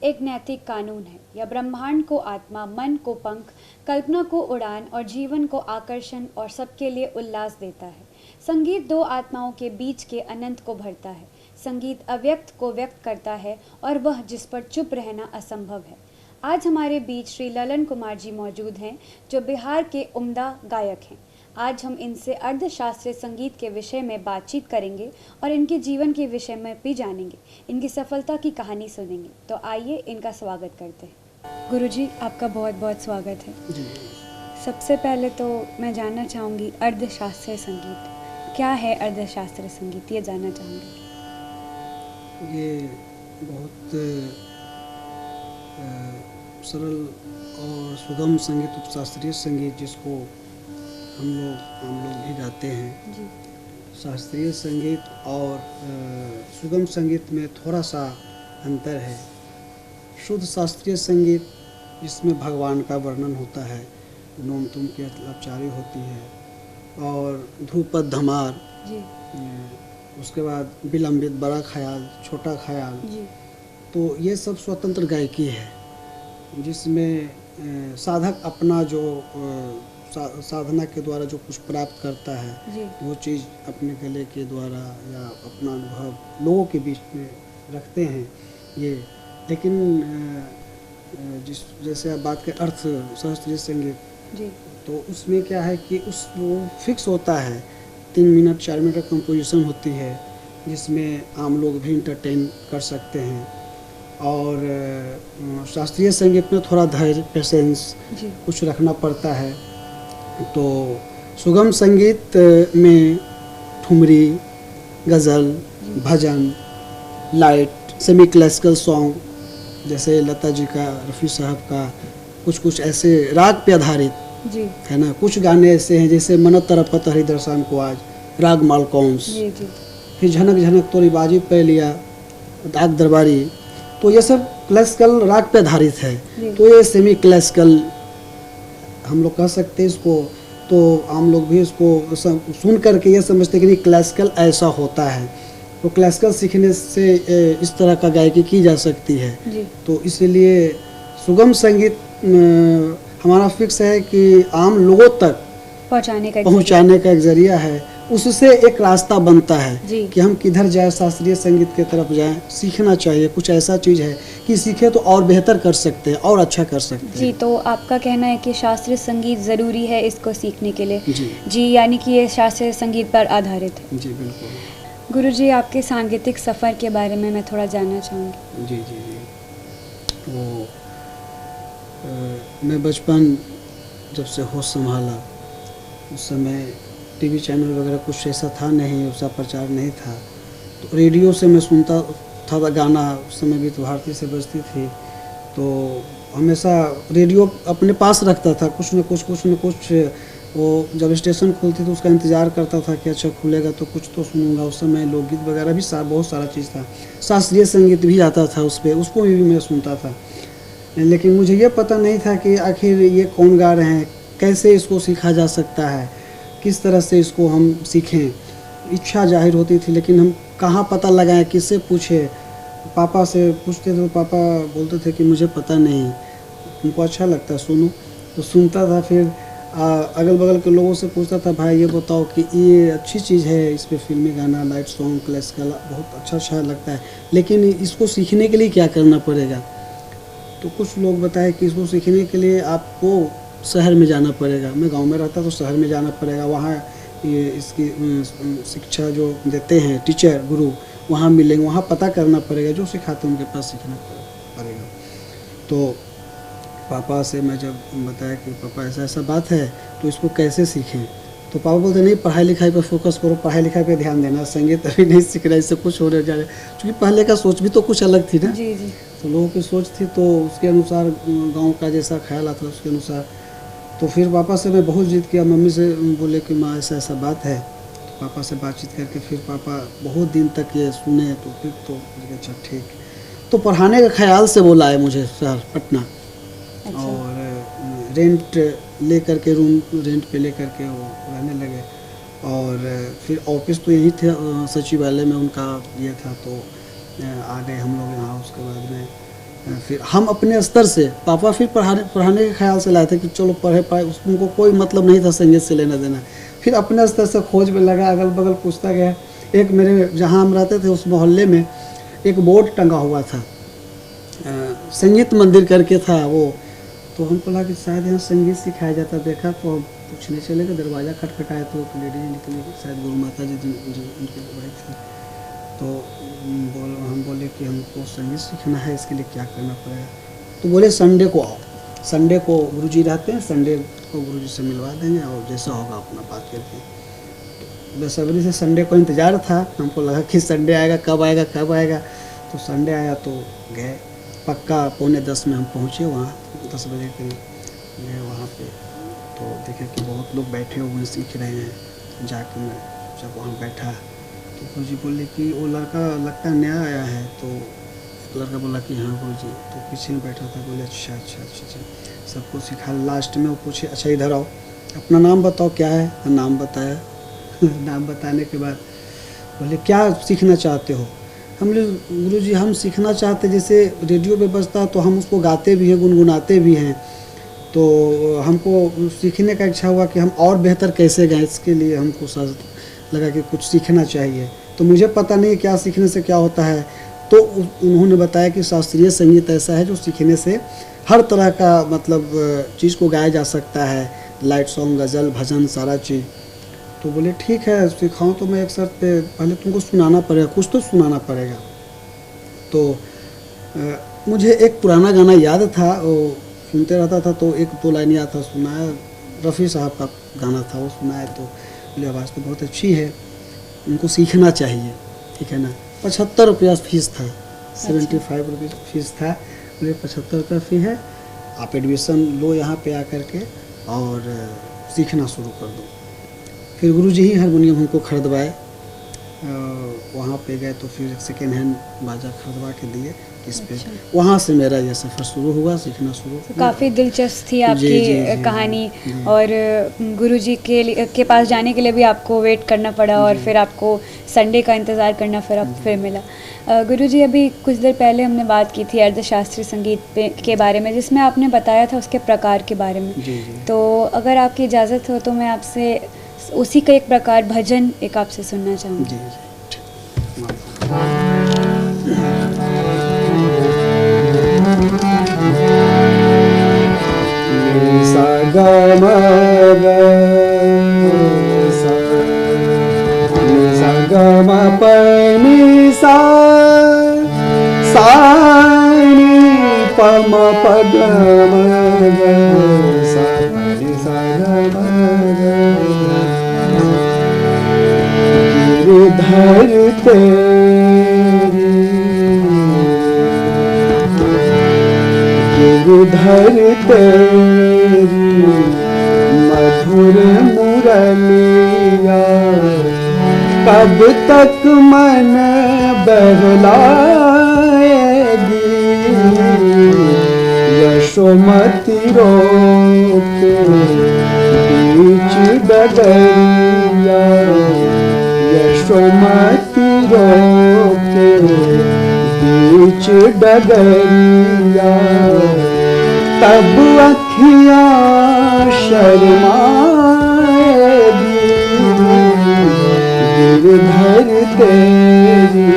एक नैतिक कानून है। यह ब्रह्मांड को आत्मा, मन को पंख, कल्पना को उड़ान और जीवन को आकर्षण और सबके लिए उल्लास देता है। संगीत दो आत्माओं के बीच के अनंत को भरता है। संगीत अव्यक्त को व्यक्त करता है और वह जिस पर चुप रहना असंभव है। आज हमारे बीच श्री ललन कुमार जी मौजूद हैं, जो बिहार के उम्दा गायक हैं। आज हम इनसे अर्धशास्त्रीय संगीत के विषय में बातचीत करेंगे और इनके जीवन के विषय में भी जानेंगे, इनकी सफलता की कहानी सुनेंगे। तो आइए इनका स्वागत करते हैं। गुरुजी, आपका बहुत बहुत स्वागत है। सबसे पहले तो मैं जानना चाहूँगी, अर्धशास्त्रीय संगीत क्या है? अर्धशास्त्रीय संगीत ये जानना चाहूँगी। ये बहुत सरल और सुगम संगीत, उपशास्त्रीय संगीत, जिसको हम लोग भी गाते हैं जी। शास्त्रीय संगीत और सुगम संगीत में थोड़ा सा अंतर है। शुद्ध शास्त्रीय संगीत जिसमें भगवान का वर्णन होता है, नोम तुम की अपचारी होती है, और ध्रुपद धमार जी। उसके बाद विलंबित, बड़ा ख्याल, छोटा ख्याल जी। तो ये सब स्वतंत्र गायकी है, जिसमें साधक अपना जो साधना के द्वारा जो कुछ प्राप्त करता है वो चीज़ अपने गले के द्वारा या अपना अनुभव लोगों के बीच में रखते हैं ये। लेकिन जैसे आप बात करें अर्थ शास्त्रीय संगीत जी, तो उसमें क्या है कि वो फिक्स होता है, 3 मिनट 4 मिनट का कंपोजिशन होती है, जिसमें आम लोग भी इंटरटेन कर सकते हैं। और शास्त्रीय संगीत में थोड़ा धैर्य, पेशेंस कुछ रखना पड़ता है। तो सुगम संगीत में ठुमरी, गज़ल, भजन, लाइट, सेमी क्लासिकल सॉन्ग, जैसे लता जी का, रफ़ी साहब का, कुछ ऐसे राग पे आधारित जी है ना। कुछ गाने ऐसे हैं जैसे मन तरपत हरिदर्शन को आज, राग मालकौंस, फिर झनक झनक तोरी बाजी पे लिया, दाग दरबारी। तो ये सब क्लासिकल राग पे आधारित है। तो ये सेमी क्लासिकल हम लोग कह सकते हैं इसको। तो आम लोग भी इसको सुन करके ये समझते हैं कि क्लासिकल ऐसा होता है। तो क्लासिकल सीखने से इस तरह का गायकी की जा सकती है जी। तो इसलिए सुगम संगीत हमारा फिक्स है कि आम लोगों तक पहुंचाने का एक जरिया है। उससे एक रास्ता बनता है कि हम किधर जाए, शास्त्रीय संगीत की तरफ जाएं। सीखना चाहिए, कुछ ऐसा चीज़ है कि सीखे तो और बेहतर कर सकते हैं और अच्छा कर सकते हैं जी। तो आपका कहना है कि शास्त्रीय संगीत ज़रूरी है इसको सीखने के लिए जी, यानी कि ये शास्त्रीय संगीत पर आधारित है जी। बिल्कुल। गुरुजी, आपके सांगीतिक सफ़र के बारे में मैं थोड़ा जानना चाहूँगी। जी। वो मैं बचपन जब से होश संभाला, उस समय टीवी चैनल वगैरह कुछ ऐसा था नहीं, उसका प्रचार नहीं था। तो रेडियो से मैं सुनता था गाना, उस समय भी तो भारती से बजती थी। तो हमेशा रेडियो अपने पास रखता था, कुछ न कुछ वो जब स्टेशन खुलती तो उसका इंतज़ार करता था कि अच्छा खुलेगा तो कुछ तो सुनूंगा। उस समय लोकगीत वगैरह भी बहुत सारा चीज़ था, शास्त्रीय संगीत भी आता था उस पर, उसको भी मैं सुनता था। लेकिन मुझे ये पता नहीं था कि आखिर ये कौन गा रहे हैं, कैसे इसको सीखा जा सकता है, किस तरह से इसको हम सीखें। इच्छा जाहिर होती थी, लेकिन हम कहाँ पता लगाएं, किससे पूछे। पापा से पूछते थे तो पापा बोलते थे कि मुझे पता नहीं, उनको अच्छा लगता सुनो, तो सुनता था। फिर अगल बगल के लोगों से पूछता था, भाई ये बताओ कि ये अच्छी चीज़ है, इस पर फिल्मी गाना, लाइट सॉन्ग, क्लासिकल बहुत अच्छा लगता है, लेकिन इसको सीखने के लिए क्या करना पड़ेगा। तो कुछ लोग बताए कि इसको सीखने के लिए आपको शहर में जाना पड़ेगा। मैं गांव में रहता तो शहर में जाना पड़ेगा, वहाँ ये इसकी शिक्षा जो देते हैं टीचर, गुरु, वहाँ मिलेंगे, वहाँ पता करना पड़ेगा, जो सिखाते हैं उनके पास सीखना पड़ेगा। तो पापा से मैं जब बताया कि पापा ऐसा बात है तो इसको कैसे सीखें, तो पापा बोलते नहीं, पढ़ाई लिखाई पर फोकस करो, पढ़ाई लिखाई पे ध्यान देना, संगीत अभी नहीं सीख रहा, इससे कुछ हो जा रहा है। क्योंकि पहले का सोच भी तो कुछ अलग थी ना जी। तो लोगों की सोच थी, तो उसके अनुसार गाँव का जैसा ख्याल आता उसके अनुसार। तो फिर पापा से मैं बहुत जिद किया, मम्मी से बोले कि माँ ऐसा बात है। तो पापा से बातचीत करके फिर पापा बहुत दिन तक ये सुने, तो फिर तो अच्छा ठीक। तो पढ़ाने का ख्याल से बोला है मुझे शहर पटना। अच्छा। और रेंट ले करके, रूम रेंट पे ले करके वो रहने लगे। और फिर ऑफिस तो यही थे, सचिवालय में उनका ये था। तो आ गए हम लोग यहाँ। उसके बाद में फिर हम अपने स्तर से, पापा फिर पढ़ाने के ख्याल से लाए थे कि चलो पढ़े पाए, उनको कोई मतलब नहीं था संगीत से लेना देना। फिर अपने स्तर से खोज में लगा, अगल बगल पूछता गया। एक मेरे जहाँ हम रहते थे उस मोहल्ले में एक बोर्ड टंगा हुआ था, संगीत मंदिर करके था वो, तो हमको लगा कि शायद यहाँ संगीत सिखाया जाता। देखा तो हम पूछने चले गए, दरवाज़ा खटखटाया तो एक लेडीज निकली, शायद गुरु माता जी उनकी वाइफ थी। तो हम बोले कि हमको संगीत सीखना है, इसके लिए क्या करना पड़ेगा? तो बोले संडे को आओ, संडे को गुरुजी रहते हैं, संडे को गुरुजी से मिलवा देंगे और जैसा होगा अपना बात करके। तो बेसब्री से संडे को इंतज़ार था, हमको लगा कि संडे आएगा, कब आएगा कब आएगा। तो संडे आया तो गए, पक्का 9:45 में हम पहुँचे वहाँ, 10 बजे करीब गए वहाँ पे। तो देखे कि बहुत लोग बैठे हुए सीख रहे हैं। जाके मैं जब वहाँ बैठा तो गुरुजी बोले कि वो लड़का लगता है नया आया है। तो एक लड़का बोला कि हाँ गुरुजी। तो पीछे में बैठा था, बोले अच्छा, सबको सिखा। लास्ट में वो पूछे अच्छा इधर आओ, अपना नाम बताओ क्या है। तो नाम बताया नाम बताने के बाद बोले क्या सीखना चाहते हो? हम लोग गुरुजी हम सीखना चाहते, जैसे रेडियो पे बजता है तो हम उसको गाते भी हैं, गुनगुनाते भी हैं। तो हमको सीखने का इच्छा हुआ कि हम और बेहतर कैसे गाएं, इसके लिए हमको लगा कि कुछ सीखना चाहिए। तो मुझे पता नहीं क्या सीखने से क्या होता है। तो उन्होंने बताया कि शास्त्रीय संगीत ऐसा है जो सीखने से हर तरह का मतलब चीज़ को गाया जा सकता है, लाइट सॉन्ग, गज़ल, भजन, सारा चीज़। तो बोले ठीक है सिखाऊं। तो मैं एक शर्त पे, पहले तुमको सुनाना पड़ेगा, कुछ तो सुनाना पड़ेगा। तो मुझे एक पुराना गाना याद था, वो सुनते रहता था, तो एक दो लाइन याद था, सुनाया। रफ़ी साहब का गाना था, वो सुनाया। तो बोले आवाज़ तो बहुत अच्छी है, उनको सीखना चाहिए, ठीक है ना। 75 रुपया फीस था, 75 रुपीज़ फीस था। बोले 75 रुपया फ़ी है, आप एडमिशन लो यहाँ पे आकर के और सीखना शुरू कर दो। फिर गुरुजी ही हारमोनियम हमको खरीदवाए। वहाँ पे गए तो फिर एक सेकेंड हैंड बाजा खरीदवा के दिए इस पे। अच्छा। वहाँ से मेरा ये सफ़र शुरू हुआ, सीखना शुरू हुआ। काफ़ी दिलचस्प थी आपकी जी, कहानी। जी। और गुरुजी के पास जाने के लिए भी आपको वेट करना पड़ा और फिर आपको संडे का इंतज़ार करना फिर मिला। गुरुजी अभी कुछ देर पहले हमने बात की थी अर्धशास्त्रीय संगीत के बारे में, जिसमें आपने बताया था उसके प्रकार के बारे में। जी। तो अगर आपकी इजाज़त हो तो मैं आपसे उसी का एक प्रकार भजन एक आपसे सुनना चाहूँगी। जी। सा गा मा गा सा गा मा प नि सा सा नि प म प ग म ग सा नि सा गा मा गा। गिरधर तेरी गिरधर तेरी मधुर मुरलिया, कब तक मन बहलाएगी। यशोमती रोके बीच डगरिया, यशोमती रोके बीच डगरिया, तब अखियाँ शर्माएगी। गिरधर तेरी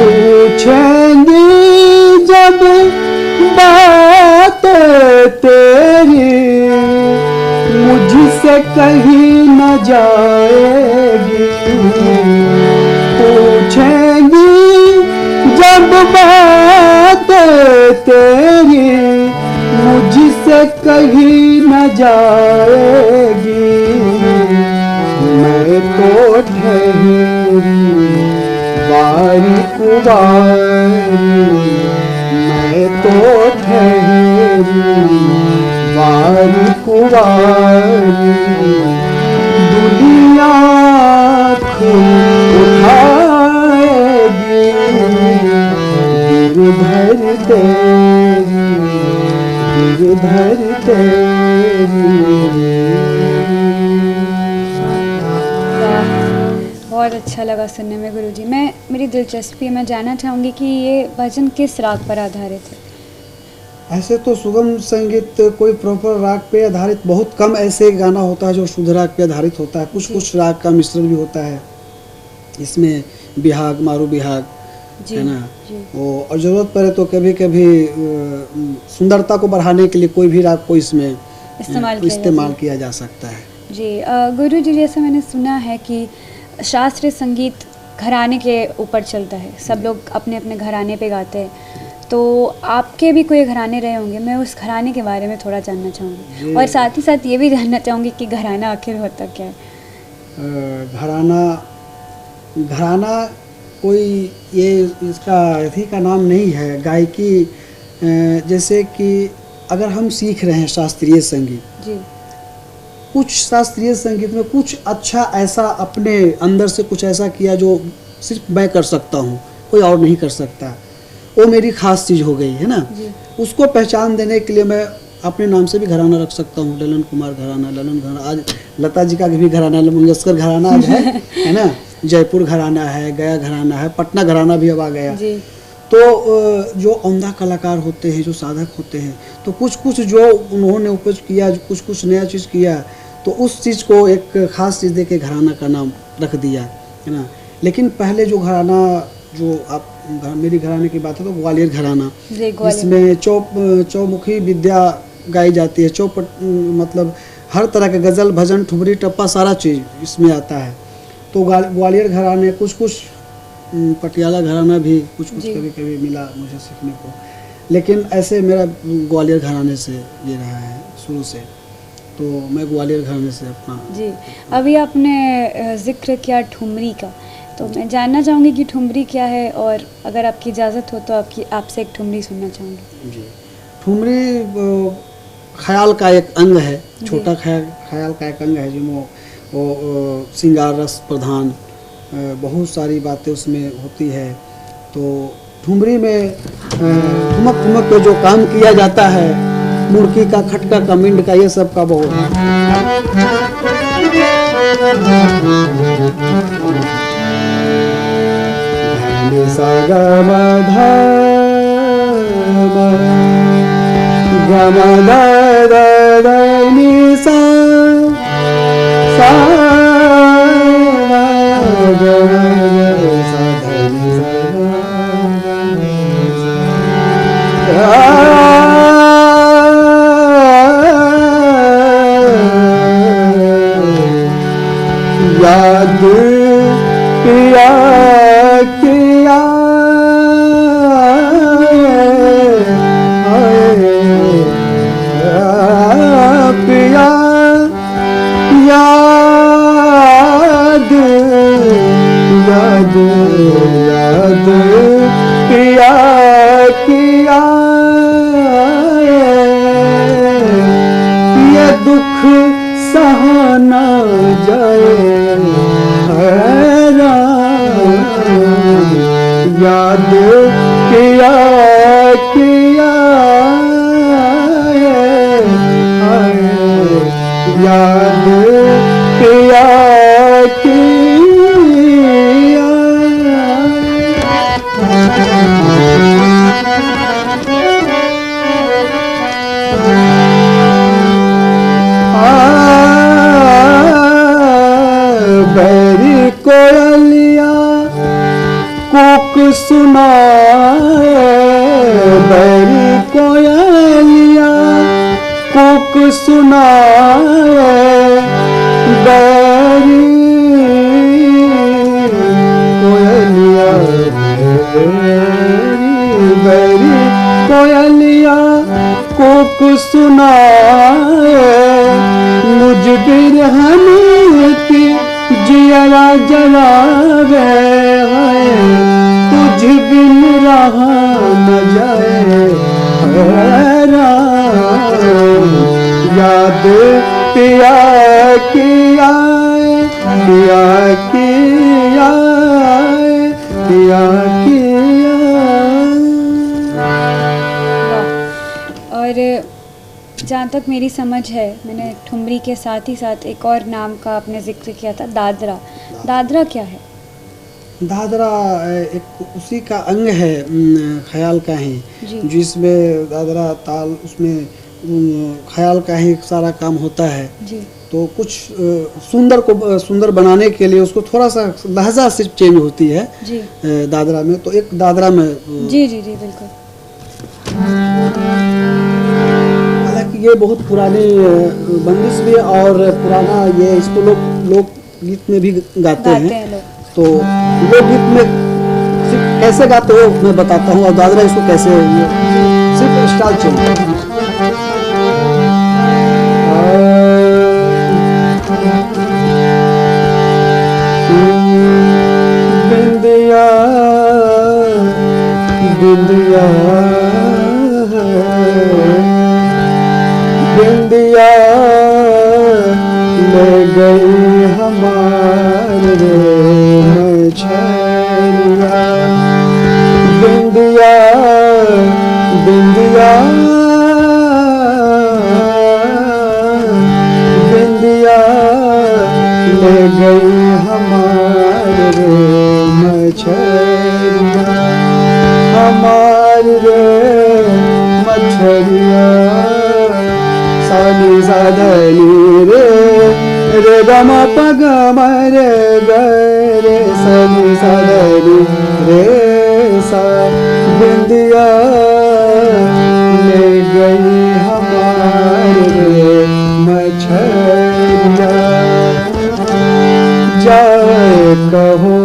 पूछेंगी जब बात तेरी, मुझसे कहीं न जाएगी। पूछेंगी जब बात तेरी, मुझसे कहीं न जाएगी। मैं तो ठहरी बारी कुवारी, मैं तो ठहरी बारी कुवारी। दुनिया खुद उठाएगी। गिरधर तेरी, गिरधर तेरी। बहुत अच्छा लगा सुनने में गुरुजी। मेरी दिलचस्पी मैं जानना चाहूँगी कि ये भजन किस राग पर आधारित है? ऐसे तो सुगम संगीत कोई प्रॉपर राग पे आधारित बहुत कम ऐसे गाना होता है जो शुद्ध राग पे आधारित होता है। कुछ कुछ राग का मिश्रण भी होता है इसमें, बिहाग, मारू बिहाग, है ना। वो और ज़रूरत पड़े तो कभी कभी सुंदरता को बढ़ाने के लिए कोई भी राग को इसमें इस्तेमाल किया जा सकता है। जी गुरु जी, जैसे मैंने सुना है कि शास्त्रीय संगीत घराने के ऊपर चलता है, सब लोग अपने अपने घराने पे गाते हैं, तो आपके भी कोई घराने रहे होंगे, मैं उस घराने के बारे में थोड़ा जानना चाहूँगी और साथ ही साथ ये भी जानना चाहूँगी कि घराना आखिर होता क्या है? घराना कोई ये इसका अथी का नाम नहीं है, गायकी। जैसे कि अगर हम सीख रहे हैं शास्त्रीय संगीत जी, कुछ शास्त्रीय संगीत में कुछ अच्छा ऐसा अपने अंदर से कुछ ऐसा किया जो सिर्फ मैं कर सकता हूँ, कोई और नहीं कर सकता, वो मेरी खास चीज़ हो गई है ना। उसको पहचान देने के लिए मैं अपने नाम से भी घराना रख सकता हूँ, ललन कुमार घराना, ललन घराना। आज लता जी का भी घराना, मंगेशकर घराना आज है ना, जयपुर घराना है, गया घराना है, पटना घराना भी अब आ गया। तो जो उम्दा कलाकार होते हैं, जो साधक होते हैं, तो कुछ कुछ जो उन्होंने उपज किया, कुछ कुछ नया चीज़ किया, तो उस चीज़ को एक ख़ास चीज़ दे के घराना का नाम रख दिया, है ना। लेकिन पहले जो घराना, जो आप मेरी घराने की बात है तो ग्वालियर घराना, इसमें चौमुखी विद्या गाई जाती है, मतलब हर तरह के गज़ल, भजन, ठुमरी, टप्पा, सारा चीज़ इसमें आता है। तो ग्वालियर घराने, कुछ कुछ पटियाला घराना भी कुछ कुछ कभी कभी मिला मुझे सीखने को, लेकिन ऐसे मेरा ग्वालियर घराने से ये रहा है शुरू से, तो मैं ग्वालियर घराने से अपना। जी, अभी आपने जिक्र किया ठुमरी का, तो मैं जानना चाहूँगी कि ठुमरी क्या है, और अगर आपकी इजाज़त हो तो आपसे एक ठुमरी सुनना चाहूँगी। जी, ठुमरी ख्याल का एक अंग है, छोटा ख्याल का एक अंग है, जो वो श्रृंगार रस प्रधान बहुत सारी बातें उसमें होती है। तो ठुमरी में ठुमक ठुमक पे जो काम किया जाता है, मुड़की का, खटका का, मिंड का, ये सब का बहुत याद पिया किया पिया, याद याद याद पिया किया, ये दुख सहना जाए, याद किया किया, याद किया किया। बैरी कोयलिया कुक सुनाए, बैरी कोयलिया कुक सुनाए, बैरी कोयलिया, बैरी कोयलिया कुक सुनाए, मुझ बिरहन की जिया जलावे, तुझ बिन रहा न जाए, याद पिया किया, पिया किया, पिया किया। और जहाँ तक मेरी समझ है, मैंने ठुमरी के साथ ही साथ एक और नाम का आपने जिक्र किया था, दादरा। दादरा क्या है? दादरा एक उसी का अंग है, ख्याल का ही, जी जिसमें दादरा ताल, उसमें ख्याल का ही सारा काम होता है। जी तो कुछ सुंदर को सुंदर बनाने के लिए उसको थोड़ा सा लहजा सिर्फ चेंज होती है जी दादरा में। तो एक दादरा में जी जी जी बिल्कुल। हालांकि ये बहुत पुरानी बंदिश भी है और पुराना ये, इसको लोग गीत में भी गाते हैं। लोग। तो लोकगीत में सिर्फ कैसे गाते हो मैं बताता हूँ, और दादरा इसको कैसे, सिर्फ स्टाइल चेंज। बिंदिया बिंदिया बिंदिया ले गई हमारे मछलिया, बिंदिया बिंदिया बिंदिया ले गई हमारे मछलिया, हमारे मछलिया, सानी साधनी रे रे गम पग मरे गरे, सानी साधनी रे सा, बिंदिया ले गई हमारे मछलिया, जाए कहो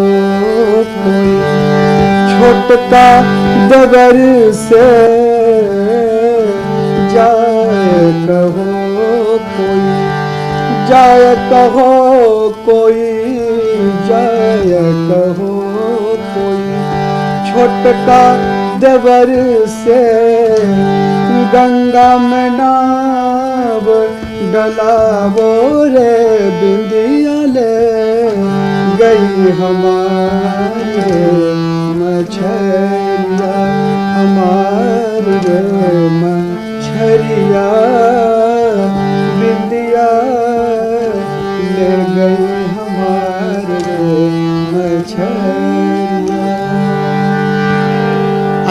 कोई छोटका डगर से, जाए कहो कोई, जाए कहो कोई, जाए कहो कोई छोटका डगर से, गंगा में नाव डलावो रे, बिंदिया ले गई हमारे मछलिया, हमारे मछलिया, बिंदिया ले गई हमारे मछलिया।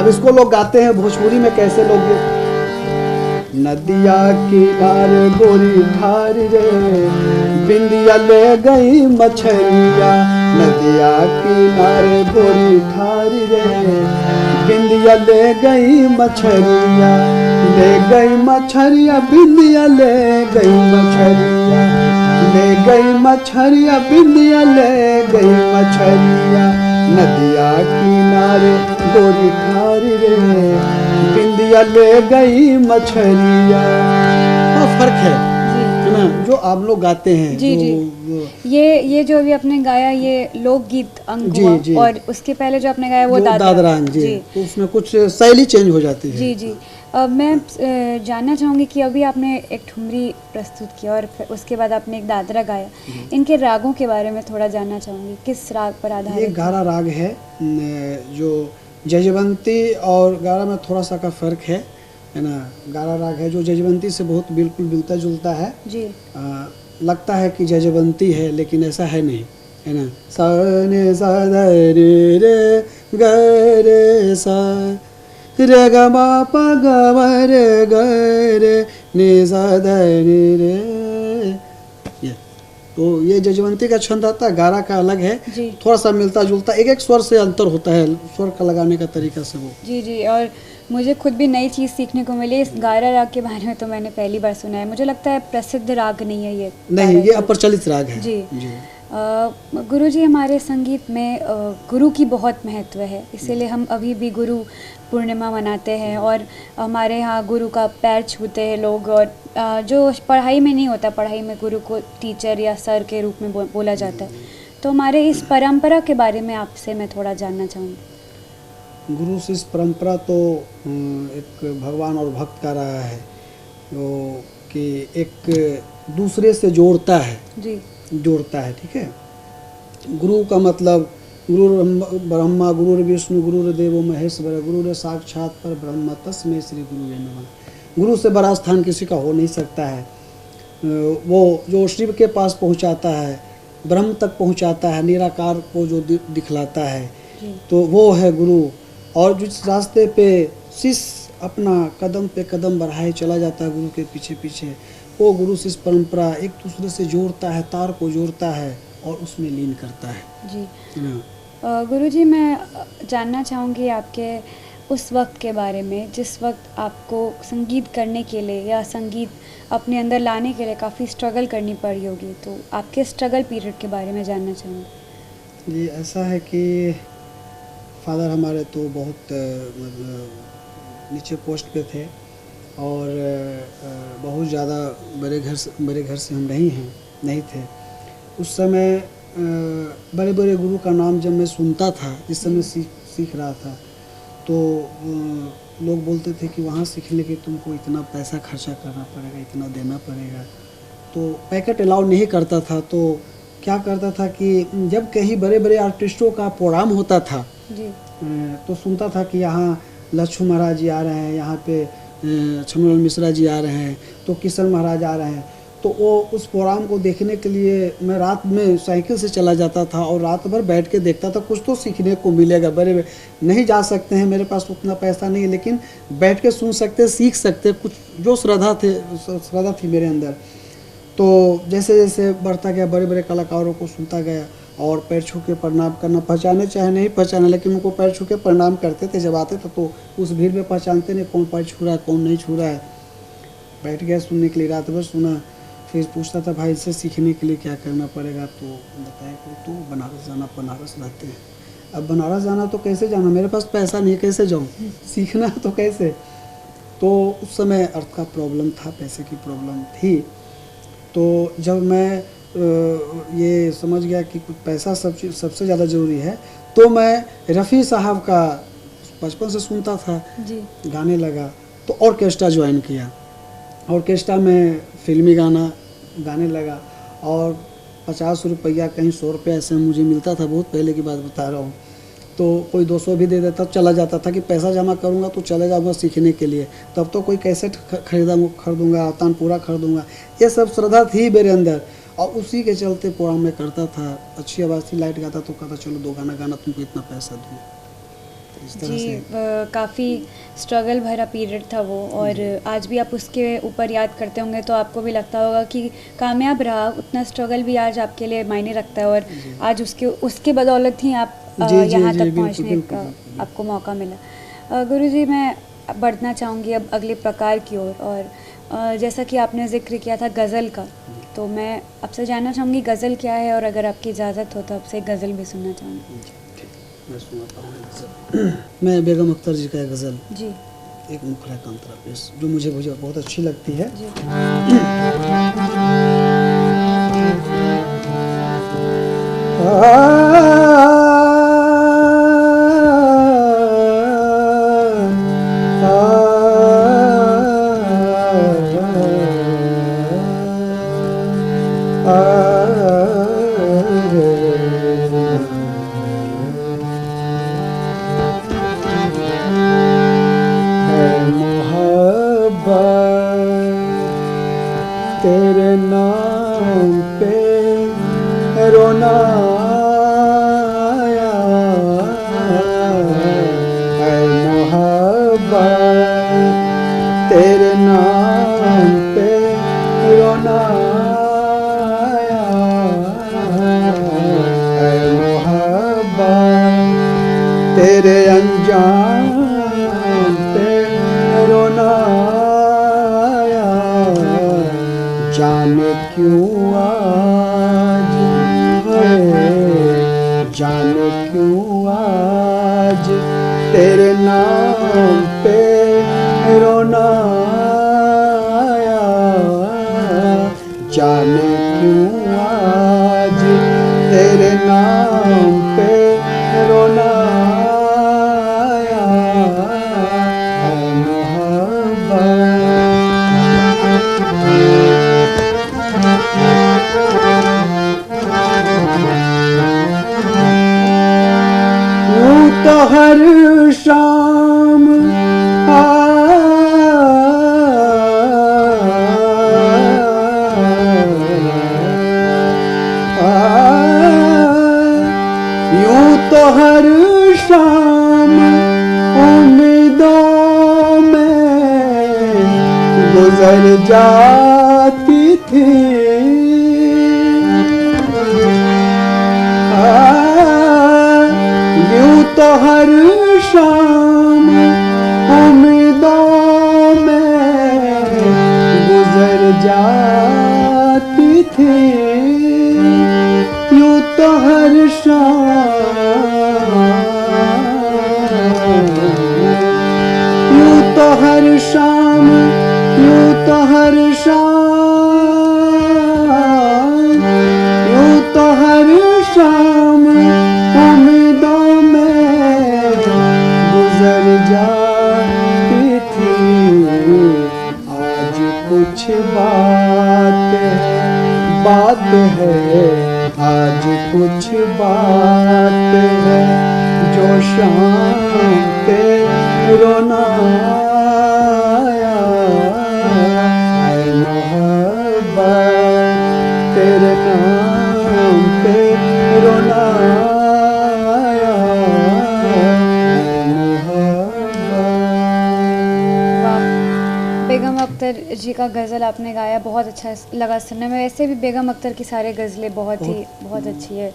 अब इसको लोग गाते हैं भोजपुरी में कैसे लोग, नदिया किनारे गोरी ठार रे, बिंदिया ले गई मछलिया, नदिया किनारे गोरी ठार रे, बिंदिया ले गई मछलिया, ले गई मछलिया, बिंदिया ले गई मछलिया, ले गई मछलिया, बिंदिया ले गई मछलिया, नदिया किनारे गोरी ठार रे, बिंदिया ले गई मछलिया। फर्क है ना जो आप लोग गाते हैं। जी जी, ये जो अभी आपने गाया ये लोकगीत अंग हुआ, जी। और उसके पहले जो आपने गाया वो दादरा जी। तो उसमें कुछ शैली चेंज हो जाती है। जी जी। अब मैं जानना चाहूँगी कि अभी आपने एक ठुमरी प्रस्तुत किया और फिर उसके बाद आपने एक दादरा गाया, इनके रागों के बारे में थोड़ा जानना चाहूँगी, किस राग पर आधारित? ये गारा राग है, जो जजवंती और गारा में थोड़ा सा का फर्क है ना। गारा राग है जो जजवंती से बहुत बिल्कुल मिलता जुलता है जी। लगता है कि जजवंती है, लेकिन ऐसा है नहीं, है ना। सा ने सा रे रे ग रे सा रे ग मा प ग म रे ग रे ने सा रे। तो ये जजवंती का छंद आता है, गारा का अलग है, थोड़ा सा मिलता जुलता, एक एक स्वर से अंतर होता है, स्वर का लगाने का तरीका से वो। जी जी, और मुझे खुद भी नई चीज़ सीखने को मिली इस गारा राग के बारे में, तो मैंने पहली बार सुना है। मुझे लगता है प्रसिद्ध राग नहीं है ये। नहीं, ये अप्रचलित राग है। जी जी। गुरुजी, हमारे संगीत में गुरु की बहुत महत्व है, इसीलिए हम अभी भी गुरु पूर्णिमा मनाते हैं, और हमारे यहाँ गुरु का पैर छूते हैं लोग, और जो पढ़ाई में नहीं होता, पढ़ाई में गुरु को टीचर या सर के रूप में बोला जाता है। तो हमारे इस परंपरा के बारे में आपसे मैं थोड़ा जानना चाहूँगी। गुरु से इस परंपरा तो एक भगवान और भक्त का रहा है, जो कि एक दूसरे से जोड़ता है जी, जोड़ता है। ठीक है, गुरु का मतलब गुरु ब्रह्मा गुरु विष्णु गुरु देवो महेश्वर गुरु साक्षात पर ब्रह्म तस्मै श्री गुरु नमः। गुरु से बड़ा स्थान किसी का हो नहीं सकता है। वो जो शिव के पास पहुंचाता है, ब्रह्म तक पहुंचाता है, निराकार को जो दिखलाता है, तो वो है गुरु। और जिस रास्ते पे शिष्य अपना कदम पे कदम बढ़ाए चला जाता है गुरु के पीछे पीछे, वो गुरु शिष्य परंपरा एक दूसरे से जोड़ता है, तार को जोड़ता है और उसमें लीन करता है जी। गुरुजी, मैं जानना चाहूँगी आपके उस वक्त के बारे में जिस वक्त आपको संगीत करने के लिए या संगीत अपने अंदर लाने के लिए काफ़ी स्ट्रगल करनी पड़ी होगी, तो आपके स्ट्रगल पीरियड के बारे में जानना चाहूँगी। जी, ऐसा है कि फादर हमारे तो बहुत मतलब नीचे पोस्ट पे थे और बहुत ज़्यादा बड़े घर से हम नहीं थे। उस समय बड़े बड़े गुरु का नाम जब मैं सुनता था, जिस समय सीख रहा था, तो लोग बोलते थे कि वहाँ सीखने के तुमको इतना पैसा खर्चा करना पड़ेगा, इतना देना पड़ेगा। तो पैकेट अलाउ नहीं करता था। तो क्या करता था कि जब कहीं बड़े बड़े आर्टिस्टों का प्रोग्राम होता था जी। तो सुनता था कि यहाँ लक्ष्मण महाराज जी आ रहे हैं, यहाँ पे छन्नूलाल मिश्रा जी आ रहे हैं, तो किशन महाराज आ रहे हैं। तो वो उस प्रोग्राम को देखने के लिए मैं रात में साइकिल से चला जाता था और रात भर बैठ के देखता था, कुछ तो सीखने को मिलेगा। बड़े नहीं जा सकते हैं, मेरे पास उतना पैसा नहीं है, लेकिन बैठ के सुन सकते, सीख सकते, कुछ जो श्रद्धा थी मेरे अंदर। तो जैसे जैसे बढ़ता गया, बड़े बड़े कलाकारों को सुनता गया और पैर छू के प्रणाम करना, पहचाने चाहे नहीं पहचाने, लेकिन उनको पैर छू के प्रणाम करते थे। जब आते थे तो उस भीड़ में पहचानते नहीं कौन पैर छू रहा है, कौन नहीं छू रहा है। बैठ गया सुनने के लिए, रात भर सुना। फिर पूछता था भाई इससे सीखने के लिए क्या करना पड़ेगा, तो बताया कि तो बनारस जाना, बनारस रहते हैं। अब बनारस जाना तो कैसे जाना, मेरे पास पैसा नहीं, कैसे जाऊँ, सीखना तो कैसे। तो उस समय अर्थ का प्रॉब्लम था, पैसे की प्रॉब्लम थी। तो जब मैं ये समझ गया कि कुछ पैसा सबसे ज़्यादा ज़रूरी है, तो मैं रफ़ी साहब का बचपन से सुनता था जी। गाने लगा, तो ऑर्केस्ट्रा ज्वाइन किया। ऑर्केस्ट्रा में फिल्मी गाना गाने लगा और 50 रुपया कहीं 100 रुपया ऐसे मुझे मिलता था, बहुत पहले की बात बता रहा हूँ। तो कोई 200 भी दे देता, चला जाता था कि पैसा जमा करूँगा तो चले जाऊँगा सीखने के लिए। तब तो कोई कैसेट खरीदूँगा, तानपुरा खरीदूँगा, ये सब श्रद्धा थी मेरे अंदर। और उसी के चलते प्रोग्राम में करता था। अच्छी आवाज़ थी, लाइट गाता तो कहता चलो 2 गाना गाना, तुमको इतना पैसा दूँ। इस तरह जी, से काफ़ी स्ट्रगल भरा पीरियड था वो, और आज भी आप उसके ऊपर याद करते होंगे तो आपको भी लगता होगा कि कामयाब रहा, उतना स्ट्रगल भी आज आपके लिए मायने रखता है, और आज उसके बदौलत ही आप यहाँ तक पहुँचने का आपको मौका मिला। गुरुजी, मैं बढ़ना चाहूँगी अब अगले प्रकार की ओर, और जैसा कि आपने जिक्र किया था गज़ल का, तो मैं आपसे जानना चाहूँगी गज़ल क्या है, और अगर आपकी इजाज़त हो तो आपसे गज़ल भी सुनना चाहूँगी। मैं सुनाता हूँ गज़ल। मैं बेगम अख्तर जी का गज़ल जी। एक मुखड़ा कांतरा पेश, जो मुझे बहुत अच्छी लगती है। जी। तेरे नाम पे रोना आया है मोहब्बत, तेरे नाम पे रोना आया है मोहब्बत, तेरे अंजाम पे रोना आया, जाने क्यों आज जाने क्यों आज तेरे नाम पे रोना आया, जाने क्यों आज तेरे नाम पे रोना आया है मोहब्बत। तो हर शाम गुजर जाती थी। यूं तो हर शाम उम्मीदों में गुजर जाती थी। यूं तो हर शाम, यूं तो हर शाम, यूं तो हर शाम, यूं तो हर शाम उम्मीदों में गुजर जाती थी। आज कुछ बात है, आज कुछ बात है जो शाम पे रोना आया। ऐ मोहब्बत तेरे नाम पे रोना आया। ऐ मोहब्बत। बेगम अख्तर जी का गज़ल आपने गाया, बहुत अच्छा लगा सुनने में। वैसे भी बेगम अख्तर की सारे गज़लें बहुत अच्छी है,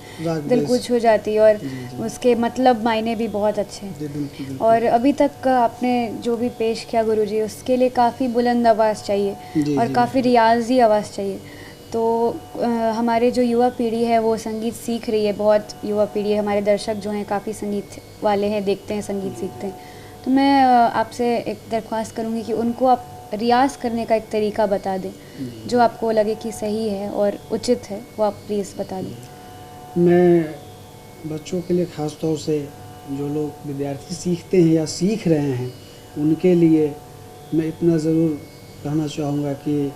दिल को छू जाती है और उसके मतलब मायने भी बहुत अच्छे हैं। और अभी तक आपने जो भी पेश किया गुरुजी, उसके लिए काफ़ी बुलंद आवाज़ चाहिए और काफ़ी रियाजी आवाज़ चाहिए। तो हमारे जो युवा पीढ़ी है वो संगीत सीख रही है, बहुत युवा पीढ़ी है, हमारे दर्शक जो हैं काफ़ी संगीत वाले हैं, देखते हैं, संगीत सीखते हैं। तो मैं आपसे एक दरख्वास्त करूँगी कि उनको आप रियाज़ करने का एक तरीका बता दें जो आपको लगे कि सही है और उचित है, वो आप प्लीज़ बता दें। मैं बच्चों के लिए ख़ास तौर से जो लोग विद्यार्थी सीखते हैं या सीख रहे हैं उनके लिए मैं इतना ज़रूर कहना चाहूँगा कि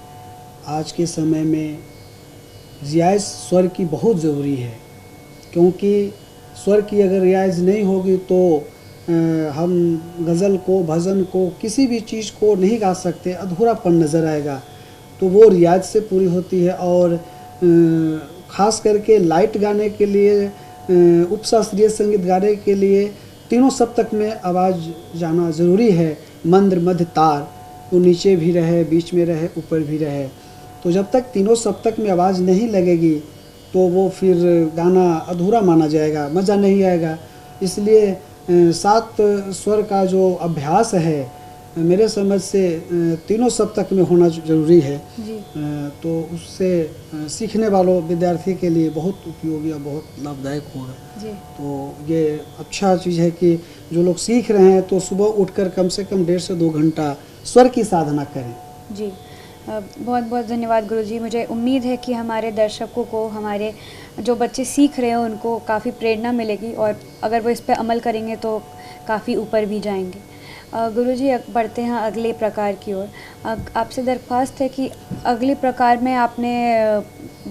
आज के समय में रियाज़ स्वर की बहुत ज़रूरी है, क्योंकि स्वर की अगर रियाज़ नहीं होगी तो हम गज़ल को, भजन को, किसी भी चीज़ को नहीं गा सकते, अधूरापन नज़र आएगा। तो वो रियाज़ से पूरी होती है। और ख़ास करके लाइट गाने के लिए, उपशास्त्रीय संगीत गाने के लिए तीनों सप्तक में आवाज़ जाना ज़रूरी है। मंद्र, मध्य, तार, वो नीचे भी रहे, बीच में रहे, ऊपर भी रहे। तो जब तक तीनों सप्तक में आवाज़ नहीं लगेगी तो वो फिर गाना अधूरा माना जाएगा, मज़ा नहीं आएगा। इसलिए 7 स्वर का जो अभ्यास है मेरे समझ से तीनों सप्तक में होना ज़रूरी है जी। तो उससे सीखने वालों विद्यार्थी के लिए बहुत उपयोगी और बहुत लाभदायक होगा जी। तो ये अच्छा चीज़ है कि जो लोग सीख रहे हैं तो सुबह उठकर कम से कम 1.5 से 2 घंटा स्वर की साधना करें। जी, बहुत बहुत धन्यवाद गुरुजी। मुझे उम्मीद है कि हमारे दर्शकों को, हमारे जो बच्चे सीख रहे हैं उनको काफ़ी प्रेरणा मिलेगी और अगर वो इस पर अमल करेंगे तो काफ़ी ऊपर भी जाएंगे। गुरुजी, बढ़ते हैं अगले प्रकार की ओर। आपसे दरख्वास्त है कि अगले प्रकार में आपने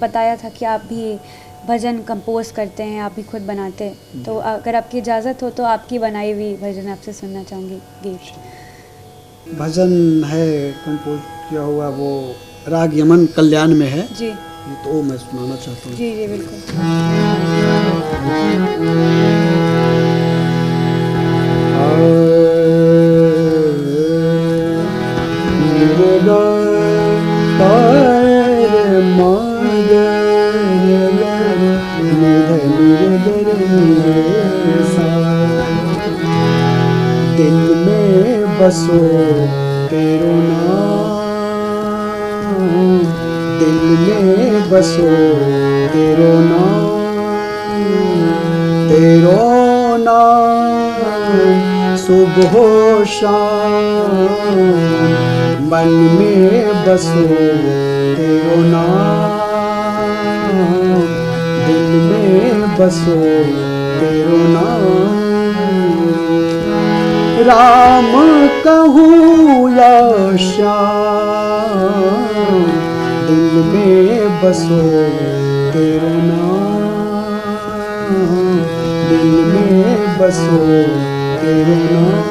बताया था कि आप भी भजन कंपोज करते हैं, आप भी खुद बनाते हैं, तो अगर आपकी इजाज़त हो तो आपकी बनाई हुई भजन आपसे सुनना चाहूँगी, गीत। भजन है कंपोज किया हुआ, वो राग यमन कल्याण में है जी, तो मैं सुनाना चाहता हूँ। जी जी बिल्कुल। दिल में बसो तेरो नाम, दिल में बसो तेरो नाम, तेरो नाम सुबह शाम, मन में बसो तेरो नाम, दिल में बसो तेरो नाम। राम कहूँ या श्याम, दिल में बसो तेरो नाम, दिल में बसो तेरो नाम।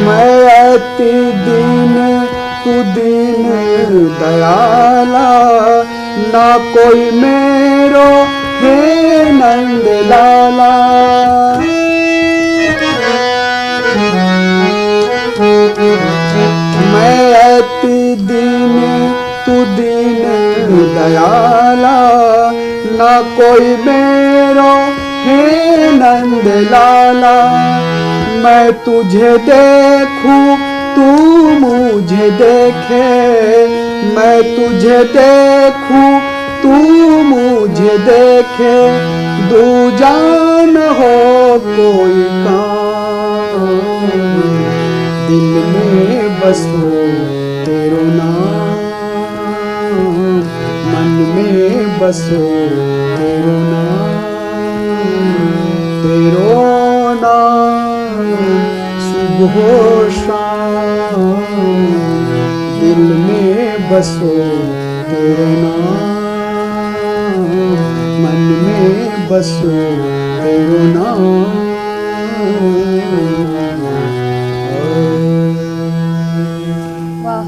मैं अति दिन तू दयाला, ना कोई मेरो हे नंद लाला। मैं अति दीन तू दीन दयाला, ना कोई मेरो हे नंद लाला। मैं तुझे देखूं तू मुझे देखे, मैं तुझे देखूं तू मुझे देखे, दूजा न हो कोई काम। दिल में बसो तेरो नाम, मन में बसो तेरो नाम, तेरो नाम सुबह शाम। दिल में बसो तेरो नाम, मन में बसो तेरो नाम। वाह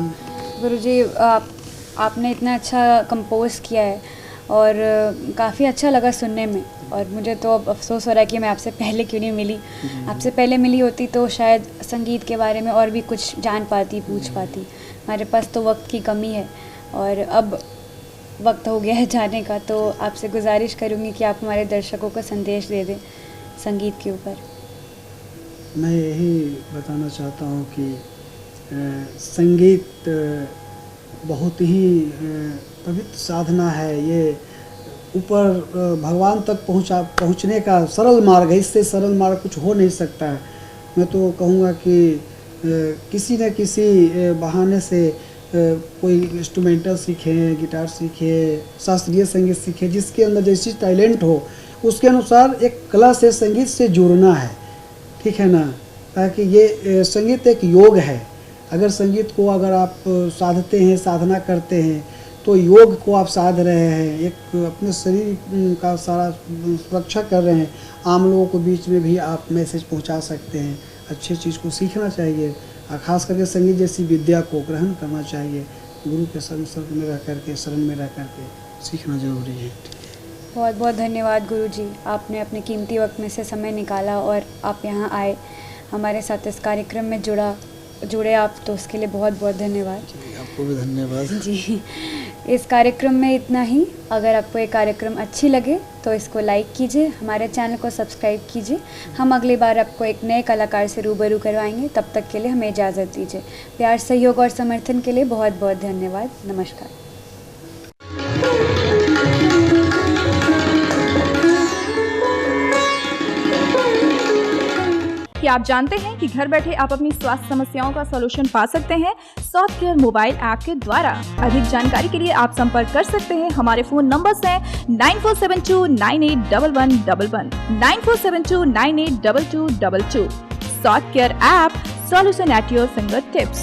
गुरुजी, आपने इतना अच्छा कंपोज किया है और काफ़ी अच्छा लगा सुनने में। और मुझे तो अब अफसोस हो रहा है कि मैं आपसे पहले क्यों नहीं मिली। आपसे पहले मिली होती तो शायद संगीत के बारे में और भी कुछ जान पाती, पूछ पाती। हमारे पास तो वक्त की कमी है और अब वक्त हो गया है जाने का, तो आपसे गुजारिश करूँगी कि आप हमारे दर्शकों को संदेश दे दें संगीत के ऊपर। मैं यही बताना चाहता हूँ कि संगीत बहुत ही पवित्र साधना है। ये ऊपर भगवान तक पहुँचने का सरल मार्ग है। इससे सरल मार्ग कुछ हो नहीं सकता है। मैं तो कहूँगा कि किसी न किसी बहाने से कोई इंस्ट्रूमेंटल सीखे, गिटार सीखे, शास्त्रीय संगीत सीखे, जिसके अंदर जैसी टैलेंट हो उसके अनुसार एक कला से, संगीत से जुड़ना है, ठीक है ना। ताकि ये संगीत एक योग है। अगर संगीत को अगर आप साधते हैं, साधना करते हैं, तो योग को आप साध रहे हैं, एक अपने शरीर का सारा सुरक्षा कर रहे हैं। आम लोगों के बीच में भी आप मैसेज पहुंचा सकते हैं। अच्छी चीज़ को सीखना चाहिए और ख़ास करके संगीत जैसी विद्या को ग्रहण करना चाहिए। गुरु के संसर्ग में रह करके, शरण में रह करके सीखना जरूरी है। बहुत बहुत धन्यवाद गुरुजी, आपने अपने कीमती वक्त में से समय निकाला और आप यहाँ आए, हमारे साथ इस कार्यक्रम में जुड़े आप, तो उसके लिए बहुत बहुत धन्यवाद। आपको भी धन्यवाद जी। इस कार्यक्रम में इतना ही। अगर आपको ये कार्यक्रम अच्छी लगे तो इसको लाइक कीजिए, हमारे चैनल को सब्सक्राइब कीजिए। हम अगली बार आपको एक नए कलाकार से रूबरू करवाएंगे। तब तक के लिए हमें इजाज़त दीजिए। प्यार, सहयोग और समर्थन के लिए बहुत बहुत धन्यवाद। नमस्कार। क्या आप जानते हैं कि घर बैठे आप अपनी स्वास्थ्य समस्याओं का सॉल्यूशन पा सकते हैं सॉफ्ट केयर मोबाइल ऐप के द्वारा। अधिक जानकारी के लिए आप संपर्क कर सकते हैं। हमारे फोन नंबर्स हैं 9472981111, 9472982222। Soft care app, solution at your finger tips.